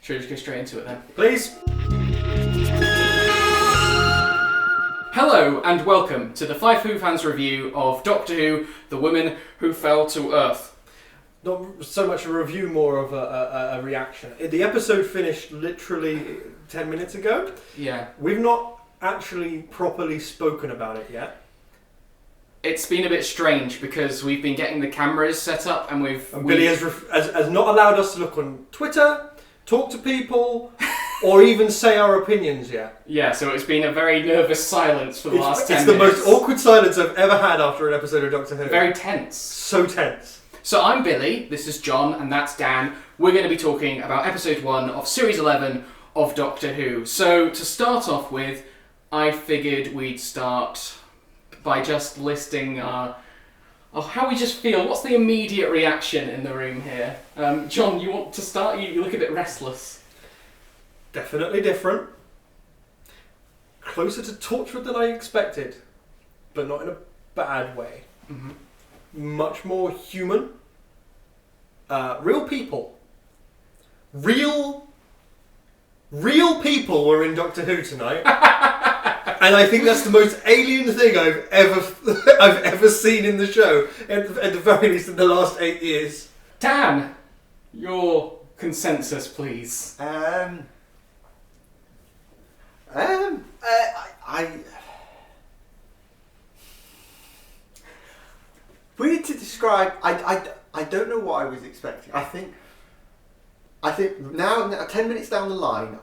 Should we just go straight into it then? Please. Hello and welcome to the Five Who Fans review of Doctor Who, The Women Who Fell to Earth. Not so much a review, more of a reaction. The episode finished literally 10 minutes ago. Yeah. We've not actually properly spoken about it yet. It's been a bit strange because we've been getting the cameras set up and Billy has not allowed us to look on Twitter, talk to people, or even say our opinions yet. Yeah, so it's been a very nervous silence for the last 10 minutes. It's the most awkward silence I've ever had after an episode of Doctor Who. Very tense. So tense. So I'm Billy, this is John, and that's Dan. We're going to be talking about episode 1 of series 11 of Doctor Who. So to start off with, I figured we'd start by just listing how we just feel. What's the immediate reaction in the room here? John, you want to start? You look a bit restless. Definitely different. Closer to Torchwood than I expected, but not in a bad way. Mm-hmm. Much more human. Real people. Real people were in Doctor Who tonight. And I think that's the most alien thing I've ever seen in the show, at the very least in the last 8 years. Dan, your consensus, please. Weird to describe. I don't know what I was expecting. I think now 10 minutes down the line,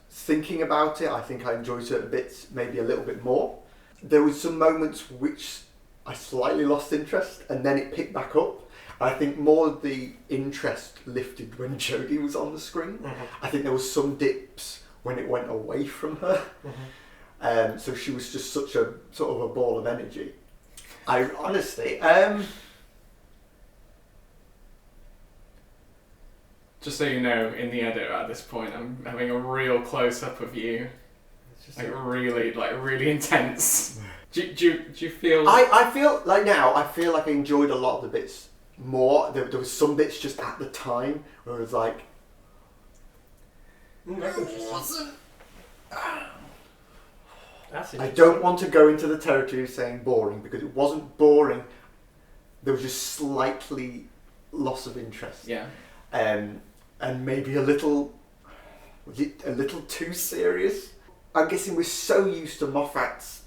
thinking about it, I think I enjoyed certain bits maybe a little bit more. There was some moments which I slightly lost interest, and then it picked back up. I think more of the interest lifted when Jodie was on the screen. Mm-hmm. I think there was some dips when it went away from her. Mm-hmm. So she was just such a sort of a ball of energy. I honestly, Just so you know, in the edit at this point, I'm having a real close-up of you. Really intense. Do you feel... I feel like now, I enjoyed a lot of the bits more. There was some bits just at the time where it was like... That's interesting. I don't want to go into the territory of saying boring, because it wasn't boring. There was just slightly loss of interest. Yeah. And maybe a little too serious. I'm guessing we're so used to Moffat's...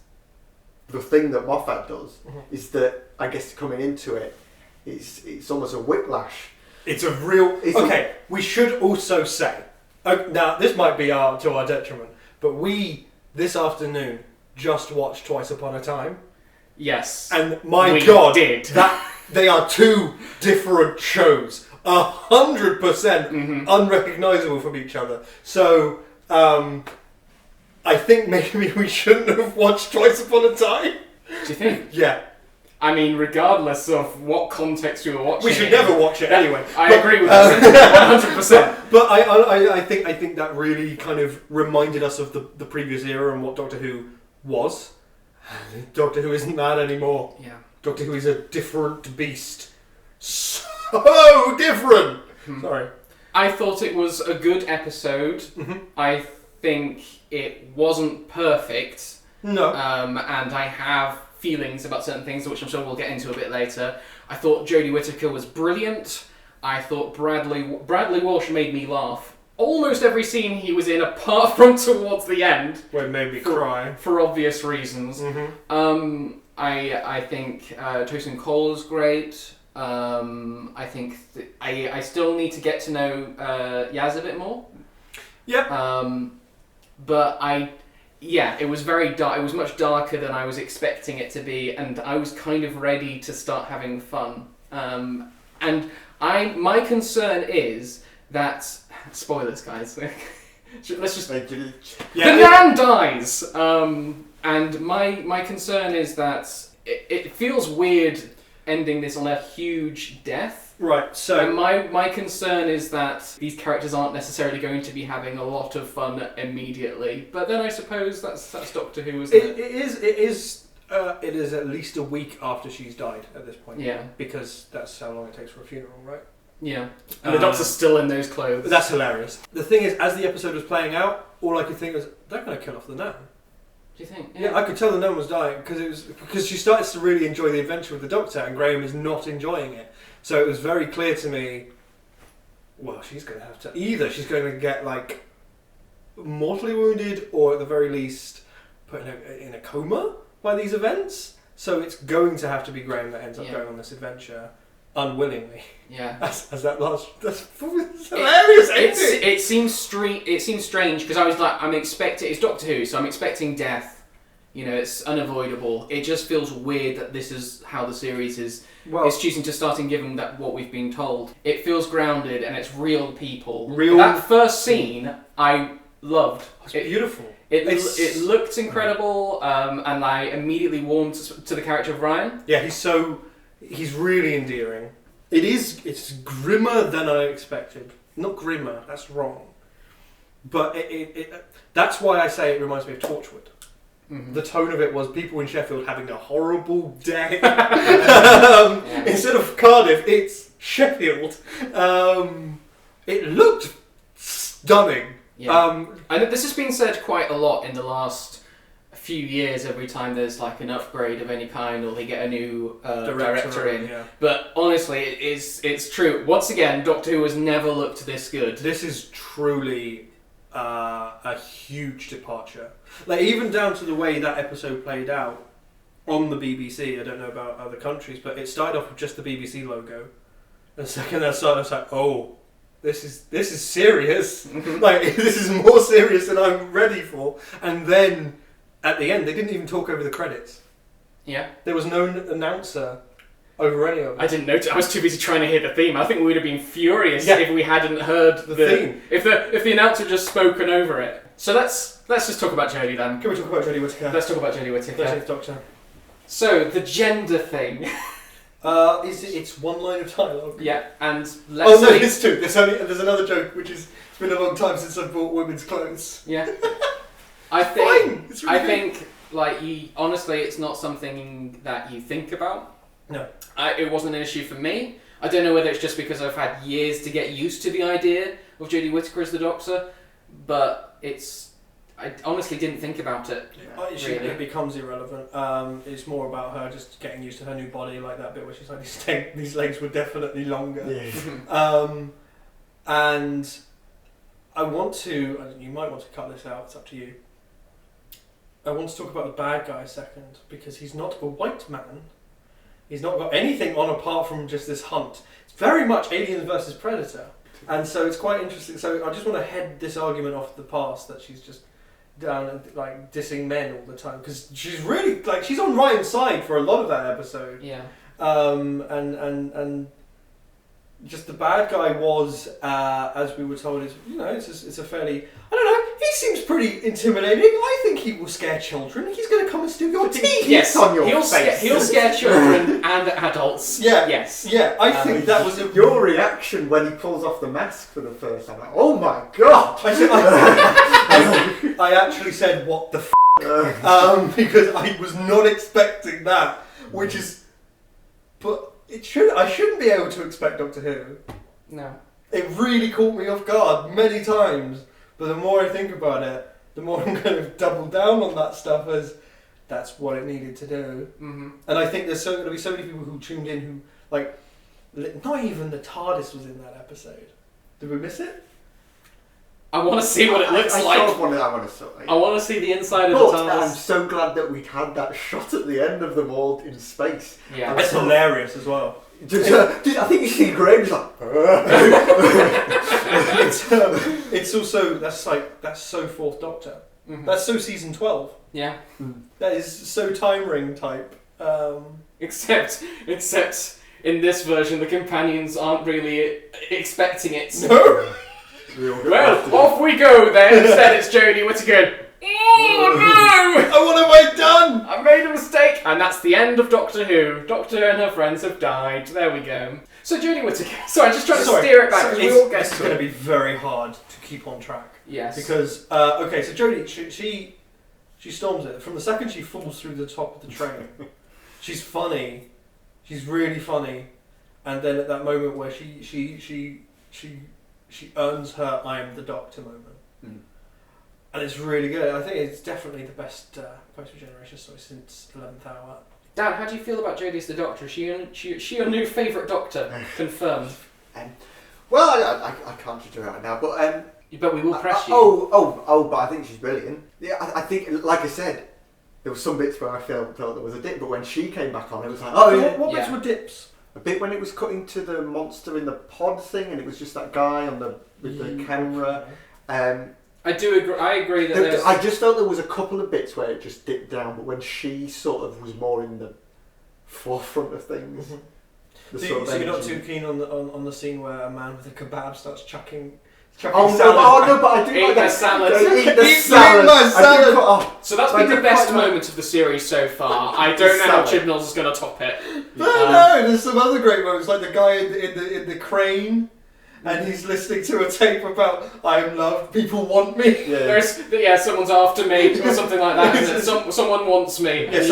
The thing that Moffat does is that, I guess coming into it, it's almost a whiplash. It's a real... we should also say... now, this might be to our detriment, but we, this afternoon, just watched Twice Upon a Time. Yes. And my we God, did. that they are two different shows. 100% unrecognisable from each other. So, I think maybe we shouldn't have watched Twice Upon a Time. Do you think? Yeah. I mean, regardless of what context we were watching, We should never watch it anyway. I agree with that 100%. But I think that really kind of reminded us of the previous era and what Doctor Who was. Doctor Who isn't that anymore. Yeah. Doctor Who is a different beast. So different! Sorry. I thought it was a good episode. I think it wasn't perfect. No. And I have feelings about certain things, which I'm sure we'll get into a bit later. I thought Jodie Whittaker was brilliant. I thought Bradley Walsh made me laugh. Almost every scene he was in, apart from towards the end. Well, it made me cry. For obvious reasons. I think Tosin Cole is great. I think I still need to get to know Yaz a bit more. Yep. But it was very dark. It was much darker than I was expecting it to be, and I was kind of ready to start having fun. And my concern is that spoilers, guys. Let's just the Nan dies. And my concern is that it feels weird ending this on a huge death. Right, so... And my concern is that these characters aren't necessarily going to be having a lot of fun immediately. But then I suppose that's Doctor Who, isn't it? It is at least a week after she's died at this point. Yeah. Because that's how long it takes for a funeral, right? Yeah. And the Doctor's still in those clothes. That's hilarious. The thing is, as the episode was playing out, all I could think was, they're going to kill off the Nan. Do you think? Yeah, I could tell the Nan was dying because she starts to really enjoy the adventure with the Doctor, and Graham is not enjoying it. So it was very clear to me. Well, she's going to have to either she's going to get like mortally wounded, or at the very least put in a coma by these events. So it's going to have to be Graham that ends up going on this adventure unwillingly. Yeah. As that last. That's hilarious. It seems strange because I was like, it's Doctor Who, so I'm expecting death. You know, it's unavoidable. It just feels weird that this is how the series is. Well, it's choosing to start and given that what we've been told. It feels grounded and it's real people. Real. That first scene I loved. It's beautiful. It looked incredible, and I immediately warmed to the character of Ryan. Yeah, he's really endearing. It's grimmer than I expected. Not grimmer, that's wrong. But that's why I say it reminds me of Torchwood. Mm-hmm. The tone of it was people in Sheffield having a horrible day. Instead of Cardiff, it's Sheffield. It looked stunning. Yeah. I know this has been said quite a lot in the last few years. Every time there's like an upgrade of any kind, or they get a new director in. Yeah. But honestly, it's true. Once again, Doctor Who has never looked this good. This is truly a huge departure. Like, even down to the way that episode played out on the BBC. I don't know about other countries, but it started off with just the BBC logo. And the second that started, I was like, oh, this is serious. Like, this is more serious than I'm ready for. And then at the end, they didn't even talk over the credits. Yeah. There was no announcer over any of it. I didn't notice. I was too busy trying to hear the theme. I think we would have been furious if we hadn't heard the theme. If the announcer had just spoken over it. So let's just talk about Jodie then. Can we talk about Jodie Whittaker? Let's talk about Jodie Whittaker. 13th Doctor. So the gender thing. It's one line of dialogue. Yeah, and it's two. There's another joke, which is it's been a long time since I've bought women's clothes. Yeah. I think like honestly, it's not something that you think about. No. It wasn't an issue for me. I don't know whether it's just because I've had years to get used to the idea of Jodie Whittaker as the Doctor, but I honestly didn't think about it. It becomes irrelevant. It's more about her just getting used to her new body, like that bit where she's like, these legs were definitely longer. Yeah. And I want to, you might want to cut this out, it's up to you. I want to talk about the bad guy a second, because he's not a white man. He's not got anything on apart from just this hunt. It's very much Aliens versus Predator. And so it's quite interesting. So I just want to head this argument off the past that she's just down and like dissing men all the time, because she's really like she's on Ryan's side for a lot of that episode. Yeah. And just the bad guy was, as we were told, it's a fairly, I don't know, he seems pretty intimidating. I think he will scare children. He's going to come and steal your teeth. Yes, on your face. He'll scare children and adults. Yeah. Yes. Yeah, I think that was your reaction when he pulls off the mask for the first time. Like, oh my god! I actually said, what the f***? Because I was not expecting that, which is, but I shouldn't be able to expect Doctor Who. No. It really caught me off guard many times, but the more I think about it, the more I'm going to double down on that stuff as that's what it needed to do. Mm-hmm. And I think there's going to be so many people who tuned in who, like, not even the TARDIS was in that episode. Did we miss it? I want to see what it looks like. I want to see the inside of the I'm TARDIS. so glad that we had that shot at the end of them all in space. Yeah. It's hilarious as well. I think you see Graham just like. It's also that's so Fourth Doctor. Mm-hmm. That's so season 12. Yeah. That is so Time Ring type. Except in this version, the companions aren't really expecting it. No. Well, off we go then. Instead, it's Jodie Whittaker. Oh no! What have I done? I made a mistake! And that's the end of Doctor Who. Doctor and her friends have died. There we go. So Jodie Whittaker. Sorry, I'm just trying to steer it back. This is going to be very hard to keep on track. Yes. Because, so Jodie, she storms it. From the second she falls through the top of the train, she's funny. She's really funny. and then at that moment where she earns her "I am the Doctor" moment, and it's really good. I think it's definitely the best post-regeneration story since 11th Hour. Dan, how do you feel about Jodie as the Doctor? Is she your new favourite Doctor? Confirmed. Well, I can't judge her right now, but But we will press you. But I think she's brilliant. Yeah, I think, like I said, there were some bits where I felt there was a dip, but when she came back on, it was like, What bits were dips? A bit when it was cutting to the monster in the pod thing, and it was just that guy with the camera. I do agree. I agree that I just felt there was a couple of bits where it just dipped down, but when she sort of was more in the forefront of things. So you're not too keen on the scene where a man with a kebab starts chucking salad. But I do like that salad. Eat the salad. So that's been the best moment of the series so far. I don't know how Chibnall's is going to top it. No, there's some other great moments, like the guy in the crane, and he's listening to a tape about "I am loved, people want me." There's someone's after me or something like that. Isn't it? Someone wants me. Yeah,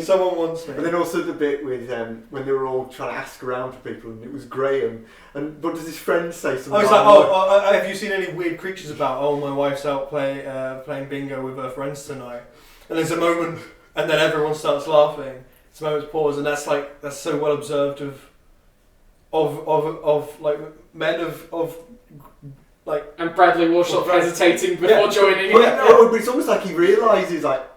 someone wants me. And then also the bit with when they were all trying to ask around for people, and it was Graham. And what does his friend say? I was like, have you seen any weird creatures about? Oh, my wife's out playing bingo with her friends tonight. And there's a moment, and then everyone starts laughing. It's a moment's pause, and that's so well observed of like men of like. And Bradley Walsall hesitating before joining. But it's almost like he realises like.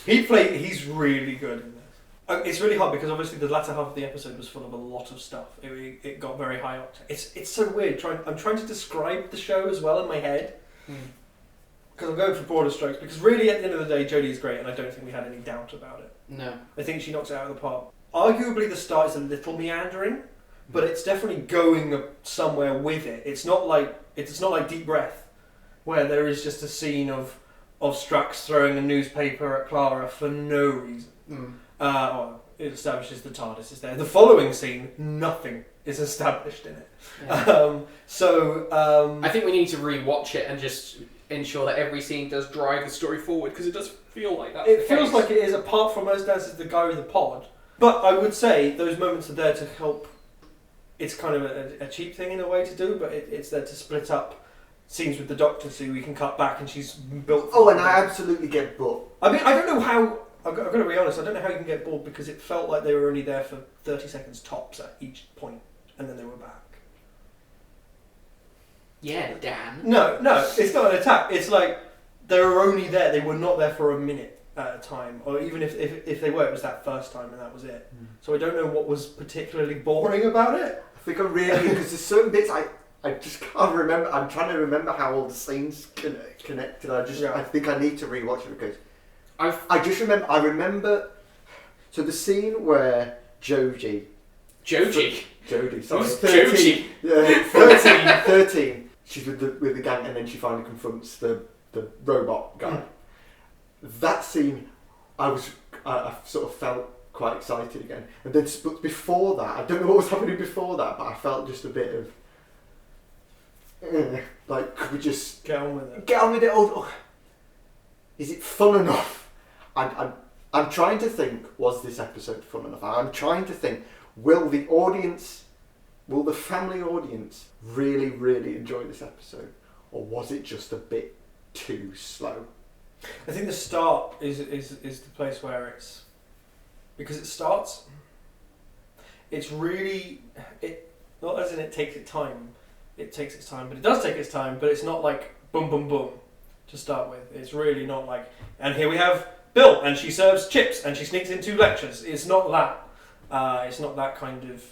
He's really good in this. It's really hard because obviously the latter half of the episode was full of a lot of stuff. It got very high octane. It's so weird. I'm trying to describe the show as well in my head because I'm going for broader strokes. Because really, at the end of the day, Jodie is great, and I don't think we had any doubt about it. No, I think she knocks it out of the park. Arguably, the start is a little meandering, but it's definitely going somewhere with it. It's not like Deep Breath, where there is just a scene of Strax throwing a newspaper at Clara for no reason. It establishes the TARDIS is there. The following scene, nothing is established in it. Yeah. I think we need to rewatch it and just ensure that every scene does drive the story forward, because it does feel like that. It feels like it is, apart from most dances, the guy with the pod. But I would say those moments are there to help. It's kind of a cheap thing in a way to do, but it's there to split up scenes with the Doctor so we can cut back and she's built. And I absolutely get bored. I mean, I don't know how. I've got to be honest. I don't know how you can get bored because it felt like they were only there for 30 seconds tops at each point, and then they were back. Yeah, Dan. No, it's not an attack. It's like they were only there. They were not there for a minute at a time, or even if they were, it was that first time and that was it. So I don't know what was particularly boring about it. I think I'm really because there's certain bits I just can't remember. I'm trying to remember how all the scenes connected. I think I need to rewatch it because I remember. So the scene where Jodie. Sorry, Who's 13. Yeah, 13. She's with the gang, and then she finally confronts the robot guy. That scene, I sort of felt quite excited again. And then, but before that, I don't know what was happening before that, but I felt just a bit of like, could we just get on with it? Get on with it. Is it fun enough? I'm trying to think. Was this episode fun enough? I'm trying to think. Will the family audience really, really enjoy this episode, or was it just a bit too slow? I think the start is the place where it's because it starts. It's really not as in it takes its time. It takes its time, but it does take its time. But it's not like boom, boom, boom to start with. It's really not like. And here we have Bill, and she serves chips, and she sneaks into lectures. It's not that. It's not that kind of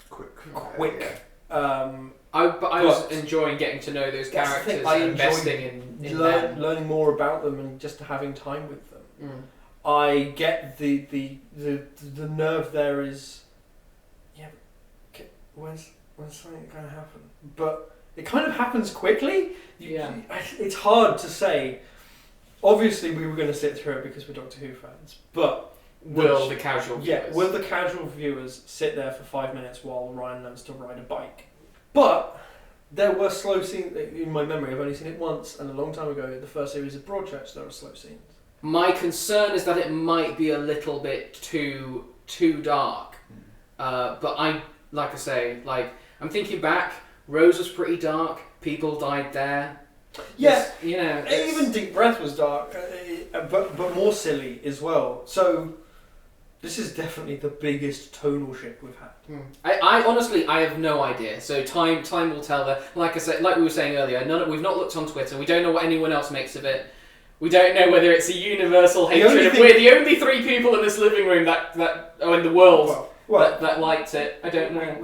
quick. I was enjoying getting to know those characters and investing in them. Learning more about them and just having time with them. I get the nerve there is. Yeah, when's something going to happen? But it kind of happens quickly. It's hard to say. Obviously, we were going to sit through it because we're Doctor Who fans, but. Will the casual viewers sit there for 5 minutes while Ryan learns to ride a bike? But there were slow scenes in my memory. I've only seen it once, and a long time ago, the first series of Broadchurch, there were slow scenes. My concern is that it might be a little bit too dark. But like I say, like I'm thinking back, Rose was pretty dark. People died there. Yeah, You know, even Deep Breath was dark, but more silly as well. So this is definitely the biggest tonal shift we've had. I honestly, I have no idea. So time will tell. That, like I said, like we were saying earlier, we've not looked on Twitter. We don't know what anyone else makes of it. We don't know whether it's a universal hatred. We're the only 3 people in this living room that are in the world that liked it. I don't know.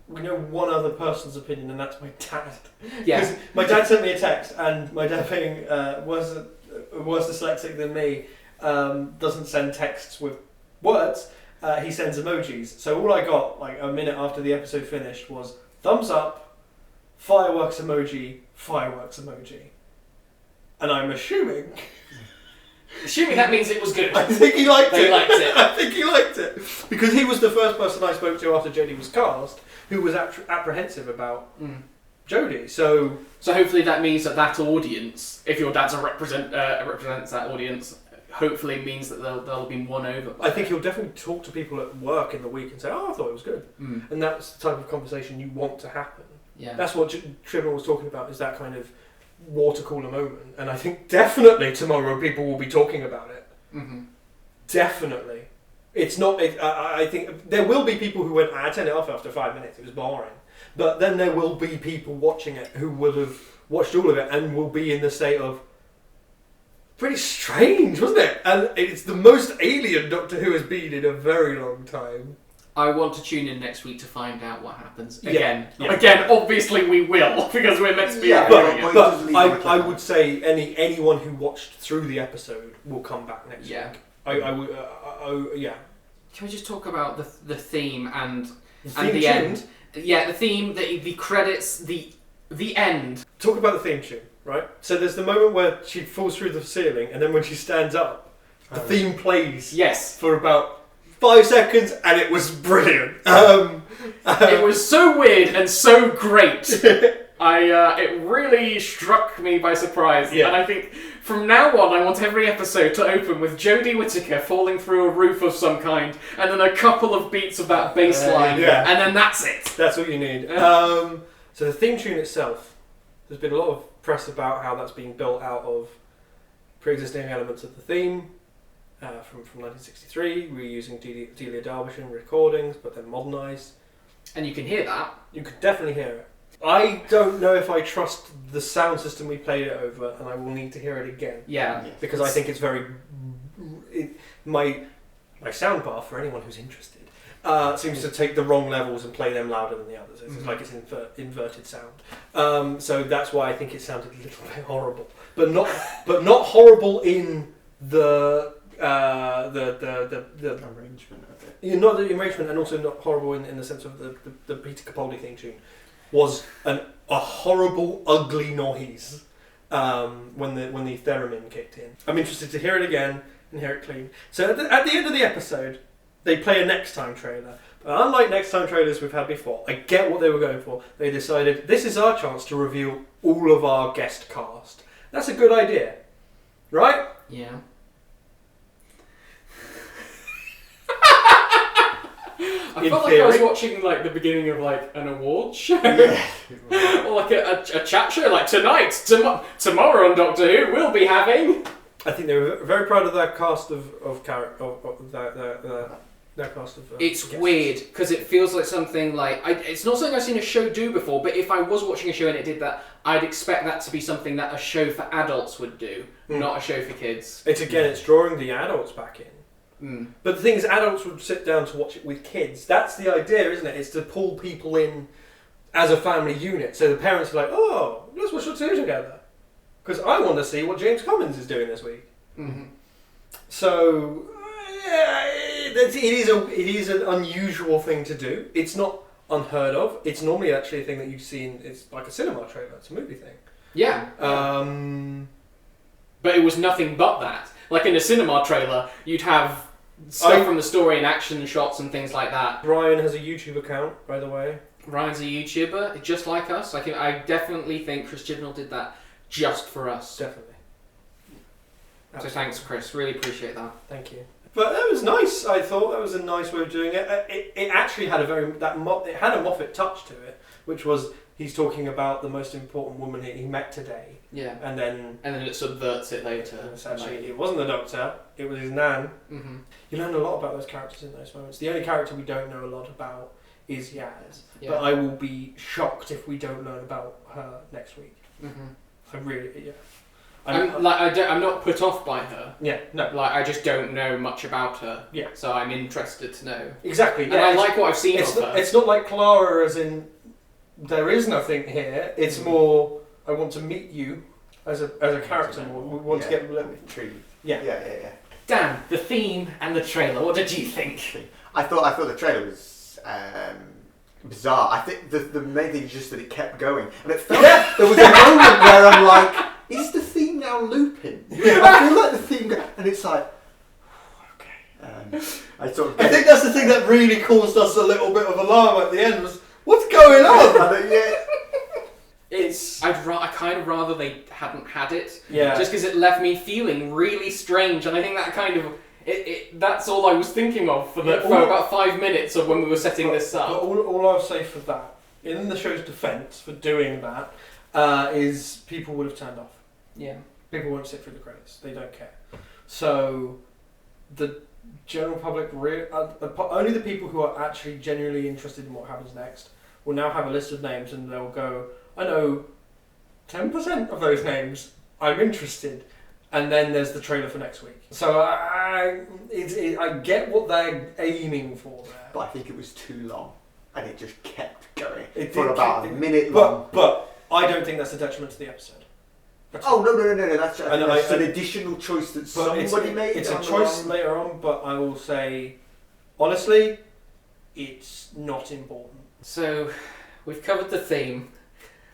We know one other person's opinion, and that's my dad. Yeah. 'Cause my dad sent me a text, and my dad, being worse dyslexic than me, doesn't send texts with words. He sends emojis. So all I got, like a minute after the episode finished, was thumbs up, fireworks emoji, and I'm assuming that means it was good. I think he liked They it. liked it. I think he liked it because he was the first person I spoke to after Jodie was cast who was apprehensive about Jodie. So hopefully that means that audience, if your dad's represents that audience, hopefully means that they'll be won over. I think he'll definitely talk to people at work in the week and say, "Oh, I thought it was good," and that's the type of conversation you want to happen. Yeah, that's what Trimmer was talking about. Is that kind of water cooler moment, and I think definitely tomorrow people will be talking about it. Definitely, it's not. I think there will be people who went, "I turned it off after 5 minutes. It was boring," but then there will be people watching it who will have watched all of it and will be in the state of pretty strange, wasn't it? And it's the most alien Doctor Who has been in a very long time. I want to tune in next week to find out what happens. Yeah. Again, obviously we will, because we're meant to be Yeah, reviewing it. But I would say anyone who watched through the episode will come back next Yeah. week. I would, yeah. Can we just talk about the theme and theme the tune? end? Yeah, the theme, the credits, the end. Talk about the theme tune, right? So there's the moment where she falls through the ceiling, and then when she stands up, the theme plays. Yes. For about 5 seconds, and it was brilliant. It was so weird and so great. It really struck me by surprise. Yeah. And I think from now on, I want every episode to open with Jodie Whittaker falling through a roof of some kind, and then a couple of beats of that bass line, yeah. and then that's it. That's what you need. So the theme tune itself, there's been a lot of press about how that's being built out of pre-existing elements of the theme. From 1963, reusing Delia Derbyshire recordings, but then modernised. And you can hear that. You could definitely hear it. I don't know if I trust the sound system we played it over, and I will need to hear it again. Yeah. Because I think it's very... my sound bar, for anyone who's interested, seems to take the wrong levels and play them louder than the others. It's like it's inverted sound. So that's why I think it sounded a little bit horrible. But not horrible in the arrangement of it. Yeah, not the arrangement, and also not horrible in the sense of the Peter Capaldi theme tune was a horrible, ugly noise when the theremin kicked in. I'm interested to hear it again and hear it clean. So at the end of the episode, they play a next time trailer. But unlike next time trailers we've had before, I get what they were going for. They decided this is our chance to reveal all of our guest cast. That's a good idea, right? Yeah. I felt like I was watching like the beginning of like an award show, or like a chat show. Like tonight, tomorrow on Doctor Who, we'll be having. I think they were very proud of their cast of their cast of. It's guests. weird because it feels like something like it's not something I've seen a show do before. But if I was watching a show and it did that, I'd expect that to be something that a show for adults would do, not a show for kids. It's drawing the adults back in. But the thing is, adults would sit down to watch it with kids. That's the idea, isn't it? It's to pull people in as a family unit. So the parents are like, "Oh, let's watch the two together," because I want to see what James Cummins is doing this week. So it is an unusual thing to do. It's not unheard of. It's normally actually a thing that you see in. It's like a cinema trailer. It's a movie thing. Yeah. But it was nothing but that. Like in a cinema trailer, you'd have stuff from the story and action shots and things like that. Ryan has a YouTube account, by the way. Ryan's a YouTuber, just like us. I definitely think Chris Chibnall did that just for us. Definitely. So thanks, Chris. Really appreciate that. Thank you. But that was nice. I thought that was a nice way of doing it. It actually had it had a Moffat touch to it, which was he's talking about the most important woman he met today, Yeah. and then it subverts it later. it's actually it wasn't the Doctor, it was his nan. Mm-hmm. You learn a lot about those characters in those moments. The only character we don't know a lot about is Yaz, Yeah. but I will be shocked if we don't learn about her next week. Mm-hmm. I really, yeah. I'm not put off by her. Yeah, no, Like, I just don't know much about her. Yeah. So I'm interested to know. exactly. And Yeah, I it's- like what I've seen It's of not, her. it's not like Clara, as in there is nothing here. It's more I want to meet you as a character more. We want to get a little. intrigued. Yeah. Yeah. Dan, the theme and the trailer. What did you think? I thought the trailer was bizarre. I think the main thing is just that it kept going, and it felt there was a moment where I'm like, is the theme now looping? I feel like the theme, and it's like, okay. I sort of. I think that's the thing that really caused us a little bit of alarm at the end. Was what's going on? I kind of rather they hadn't had it. Yeah. Just because it left me feeling really strange, and I think that kind of that's all I was thinking of for about 5 minutes of when we were setting this But up. all I'll say for that, in the show's defence for doing that, is people would have turned off. Yeah. People won't sit through the credits. They don't care. So the general public, only the people who are actually genuinely interested in what happens next, will now have a list of names, and they'll go, I know 10% of those names. I'm interested. And then there's the trailer for next week. So I get what they're aiming for there. But I think it was too long, and it just kept going It for did about keep- a minute long. But I don't think that's a detriment to the episode. Oh no! That's And that's an additional choice that somebody made. It's a down the choice line. later on, but I will say, honestly, it's not important. So we've covered the theme.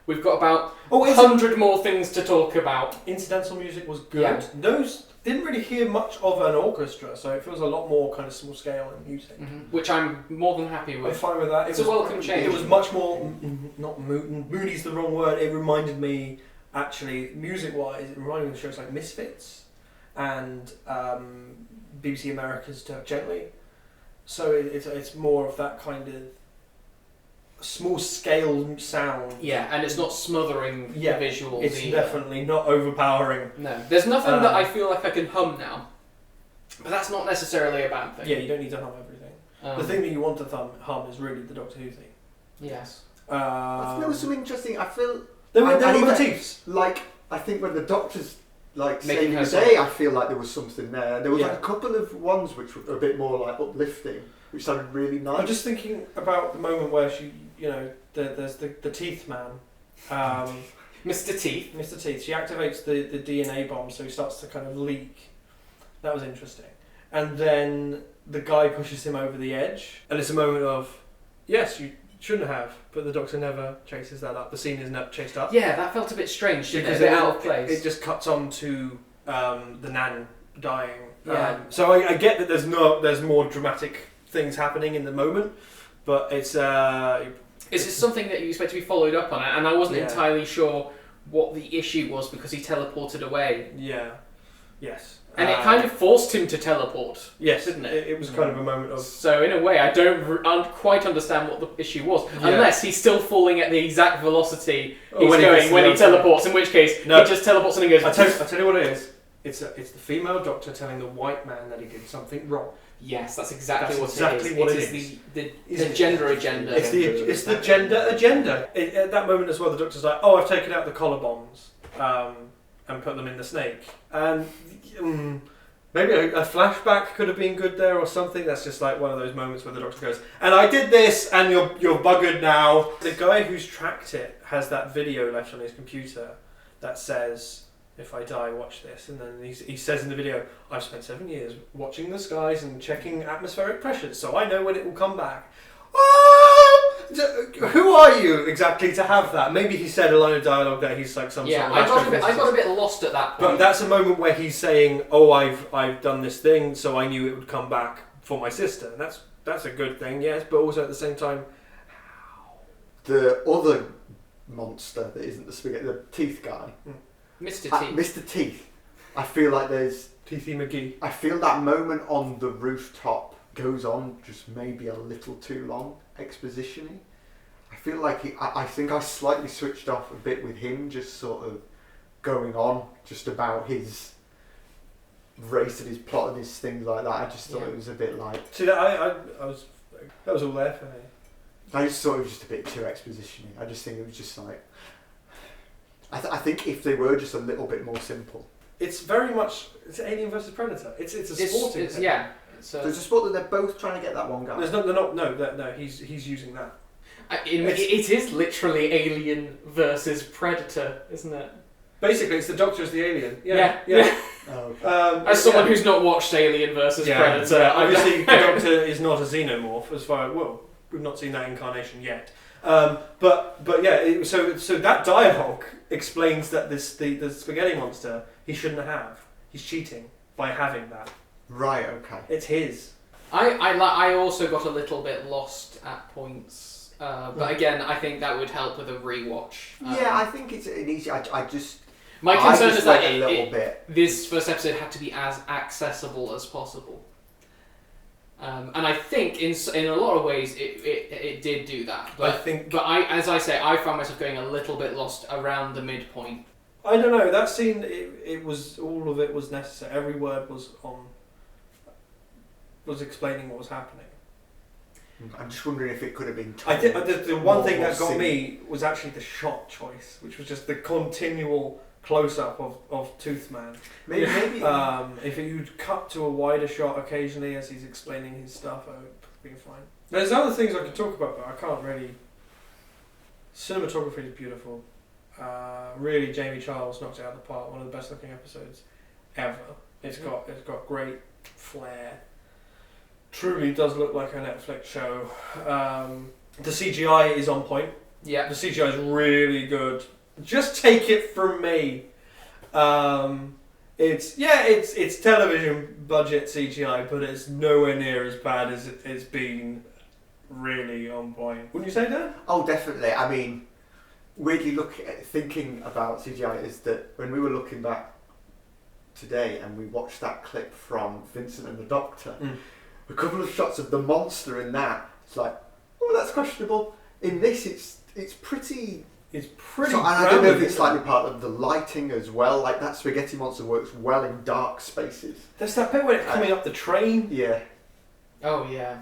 We've got about Oh, 100 more things to talk about. incidental music was good. Yeah. Those didn't really hear much of an orchestra, so it feels a lot more kind of small scale in music. Which I'm more than happy I'm with. fine with that. It's a welcome change. It was much more, not moony's the wrong word. It reminded me, actually, music-wise, it reminded me of shows like Misfits and BBC America's Dirk Gently. So it's more of that kind of small scale sound. Yeah, and it's not smothering the visuals. It's either. definitely not overpowering. No, there's nothing that I feel like I can hum now. But that's not necessarily a bad thing. Yeah, you don't need to hum everything. The thing that you want to hum is really the Doctor Who theme. Yes. There was some interesting. I feel There were and even- motifs. like I think when the Doctor's like Making saving her the day, I feel like there was something there. There was Yeah. like a couple of ones which were a bit more like uplifting, which sounded really nice. I'm just thinking about the moment where she, there's the teeth man, Mr. Teeth. Mr. Teeth. She activates the DNA bomb, so he starts to kind of leak. That was interesting. And then the guy pushes him over the edge, and it's a moment of, yes, you shouldn't have, but the Doctor never chases that up. The scene is not chased up. Yeah, that felt a bit strange, didn't it? Because A bit out of place. It just cuts on to the Nan dying. Yeah. So I get that there's more dramatic things happening in the moment, but it's Is it something that you expect to be followed up on? And I wasn't Yeah. entirely sure what the issue was because he teleported away. yes. And it kind of forced him to teleport. yes, didn't it? It was kind of a moment of So in a way, I don't quite understand what the issue was, Yeah. unless he's still falling at the exact velocity he's when he going gets when to he the- teleports. In which case, No. he just teleports and he goes. I tell you what it is. It's the female Doctor telling the white man that he did something wrong. Yes, that's exactly That's what exactly it is. what it it is. The It's- gender agenda. It's the gender agenda. At that moment as well, the Doctor's like, "Oh, I've taken out the collar bombs and put them in the snake." And maybe a flashback could have been good there or something. That's just like one of those moments where the Doctor goes, "And I did this, and you're buggered now." The guy who's tracked it has that video left on his computer that says, "If I die, watch this." And then he says in the video, "I've spent 7 years watching the skies and checking atmospheric pressures, so I know when it will come back." Who are you exactly to have that? Maybe he said a line of dialogue that he's like some Yeah, sort of I got a bit lost at that But point. that's a moment where he's saying, "Oh, I've done this thing, so I knew it would come back for my sister." And that's a good thing, yes. But also at the same time, The other monster that isn't the spaghetti, the teeth guy, Mr. Teeth. Mr. Teeth. I feel like there's T.C. McGee. I feel that moment on the rooftop goes on just maybe a little too long, exposition-y. I feel like I think I slightly switched off a bit with him just sort of going on just about his race and his plot and his things like that. I just thought it was a bit like... See, I was... That was all there for me. I just thought it was just a bit too exposition-y. I just think it was just like... I think if they were just a little bit more simple. It's very much... It's Alien versus Predator. It's a sporting thing. Yeah. There's a sport that they're both trying to get that one guy. No, he's using that. It is literally Alien versus Predator, isn't it? Basically, it's the Doctor as the alien. Yeah. Oh, okay. As someone who's not watched Alien versus Predator, obviously the Doctor is not a xenomorph as far as we've not seen that incarnation yet. But yeah, so that dialogue explains that the spaghetti monster he shouldn't have. He's cheating by having that. Right. Okay. It's his. I also got a little bit lost at points, but again, I think that would help with a rewatch. Yeah, I think it's an easy. I just. My concern just is that went a little bit. this first episode had to be as accessible as possible. And I think in a lot of ways it did do that. But as I say, I found myself going a little bit lost around the midpoint. I don't know, that scene, it was, all of it was necessary. Every word was explaining what was happening. I'm just wondering if it could have been. I think the one thing that got me was actually the shot choice, which was just the continual close-up of Toothman. Maybe. If you'd cut to a wider shot occasionally as he's explaining his stuff, I would be fine. There's other things I could talk about, but I can't really. Cinematography is beautiful. Really, Jamie Charles knocked it out of the park. One of the best-looking episodes ever. It's got great flair. Truly does look like a Netflix show. The CGI is on point. Yeah. The CGI is really good. Just take it from me. It's television budget CGI, but it's nowhere near as bad as it's been. Really on point. Wouldn't you say that? Oh, definitely. I mean, weirdly thinking about CGI is that when we were looking back today and we watched that clip from Vincent and the Doctor, a couple of shots of the monster in that, it's like, oh, that's questionable. In this, it's pretty. It's pretty. So, and I don't know if it's slightly part of the lighting as well. Like that spaghetti monster works well in dark spaces. There's that bit where it's coming up the train. Yeah. Oh yeah.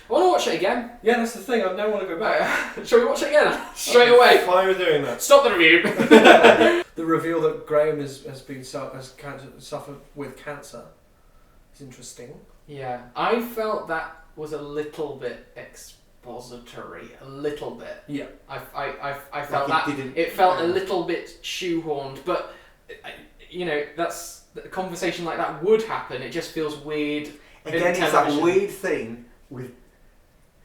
I want to watch it again. Yeah, that's the thing. I don't want to go back. Shall we watch it again? Straight away. Fine with doing that. Stop the review. The reveal that Graham has suffered with cancer is interesting. Yeah, I felt that was a little bit expository. A little bit. Yeah. I felt that it felt a little bit shoehorned, but that's a conversation like that would happen. It just feels weird. Again, it's that weird thing with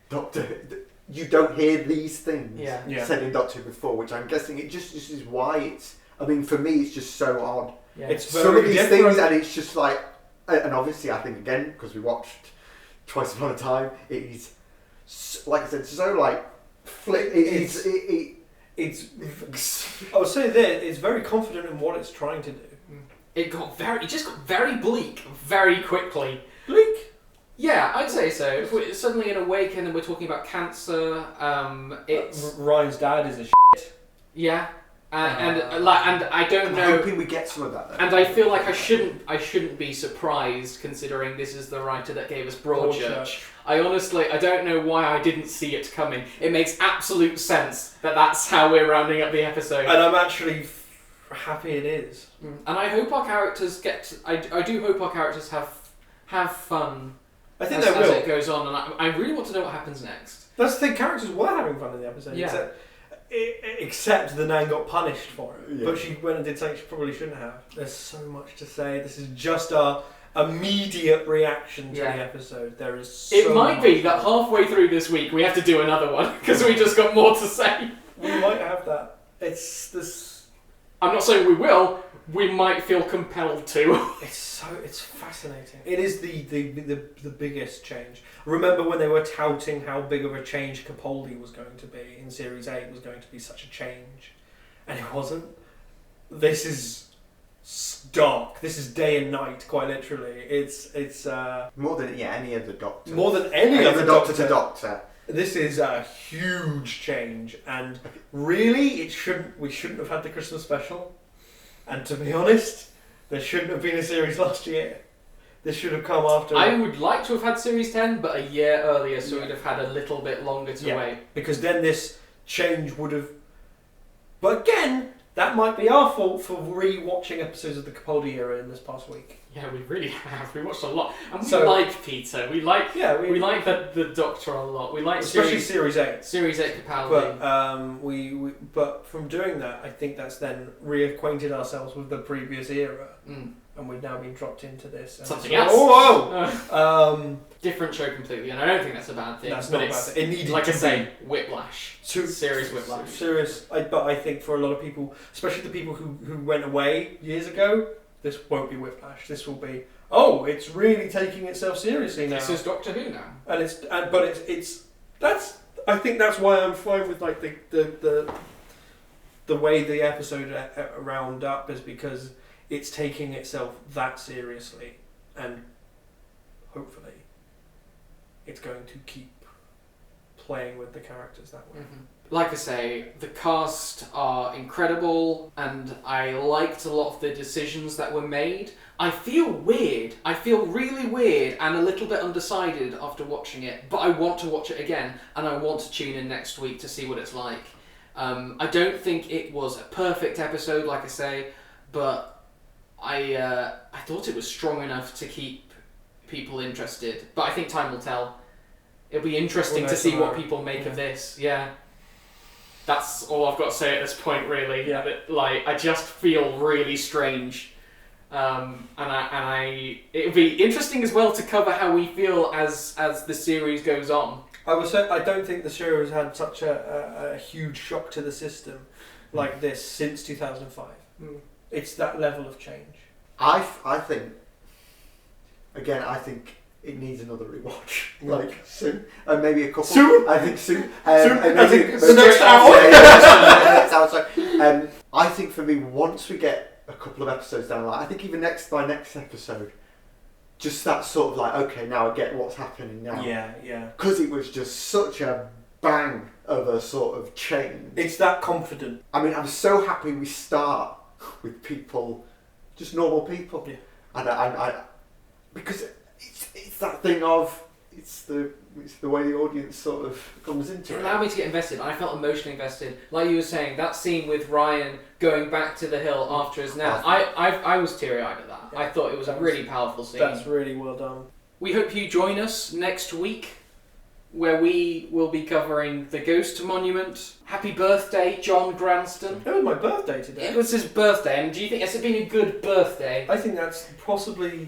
Doctor. You don't hear these things said in Doctor before, which I'm guessing it just is why it's. I mean, for me, it's just so odd. Yeah. It's some of these things, and it's just like, and obviously, I think again because we watched Twice Upon a Time, it is like I said, so like flip. It's. I would say that it's very confident in what it's trying to do. It just got very bleak very quickly. Bleak? Yeah, I'd say so. If we're suddenly in Awaken and we're talking about cancer, it's Ryan's dad is a yeah, and I don't I'm know. hoping we get some of that. Then. And I feel like I shouldn't be surprised considering this is the writer that gave us Broadchurch. I don't know why I didn't see it coming. It makes absolute sense that that's how we're rounding up the episode. And I'm actually happy it is. And I hope our characters I do hope our characters have fun. I think as they will. it goes on, and I really want to know what happens next. That's the thing. Characters were having fun in the episode. Yeah. Except the Nan got punished for it. Yeah. But she went and did something she probably shouldn't have. There's so much to say. This is just our immediate reaction to the episode. There is so It might much be that halfway through this week we have to do another one because we just got more to say. We might have that. It's this. I'm not saying we will. We might feel compelled to. It's fascinating. It is the biggest change. Remember when they were touting how big of a change Capaldi was going to be in Series 8 was going to be such a change, and it wasn't. This is dark. This is day and night, quite literally. It's More than any other Doctor. more than any other Doctor to Doctor. This is a huge change, and really, we shouldn't have had the Christmas special. And to be honest, there shouldn't have been a series last year. This should have come after. I would like to have had Series 10, but a year earlier, so we'd have had a little bit longer to Yeah. wait. Because then this change would have. But again, that might be our fault for re-watching episodes of the Capaldi era in this past week. Yeah, we really have. We watched a lot, and we So- like Peter. We like we like the Doctor a lot. We like Especially Series Series 8. 8 Capaldi. But but from doing that, I think that's then reacquainted ourselves with the previous era, and we've now been dropped into this. And Something so- else. Oh, Different show completely, and I don't think that's a bad thing. that's but not it's bad. It needed like to I say, whiplash. Serious whiplash. But I think for a lot of people, especially the people who went away years ago, this won't be whiplash. This will be, oh, it's really taking itself seriously now. This is Doctor Who now. And I think that's why I'm fine with like the way the episode round up is because it's taking itself that seriously, and hopefully it's going to keep playing with the characters that way. Like I say, the cast are incredible, and I liked a lot of the decisions that were made. I feel weird. I feel really weird and a little bit undecided after watching it, but I want to watch it again, and I want to tune in next week to see what it's like. I don't think it was a perfect episode, like I say, but I thought it was strong enough to keep people interested. But I think time will tell. It'll be interesting We'll to know see what tomorrow. people make of this. Yeah. That's all I've got to say at this point, really. Yeah. Like, I just feel really strange. It'll be interesting as well to cover how we feel as the series goes on. I would say I don't think the show has had such a huge shock to the system like this since 2005. It's that level of change. I think. Again, I think it needs another rewatch. Like soon, and maybe a couple. Soon? I think soon. Soon? And I maybe- think the next hour? The next hour. Sorry. I think for me, once we get a couple of episodes down the line, I think even by next episode, just that sort of like, okay, now I get what's happening now. Yeah. Because it was just such a bang of a sort of change. It's that confident. I mean, I'm so happy we start with people, just normal people. Yeah. And I because it's that thing of it's the way the audience sort of comes into It it. allowed me to get invested. I felt emotionally invested. Like you were saying, that scene with Ryan going back to the hill after his nap, I was teary-eyed at that. Yeah. I thought it was a really powerful scene. That's really well done. We hope you join us next week, where we will be covering the Ghost Monument. Happy birthday, John Granston. It was my birthday today. It was his birthday, and do you think it's been a good birthday? I think that's possibly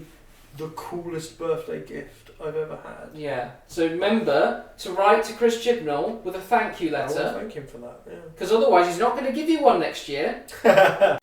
the coolest birthday gift I've ever had. Yeah. So remember to write to Chris Chibnall with a thank you I will letter, thank him for that. because otherwise he's not going to give you one next year. Yeah.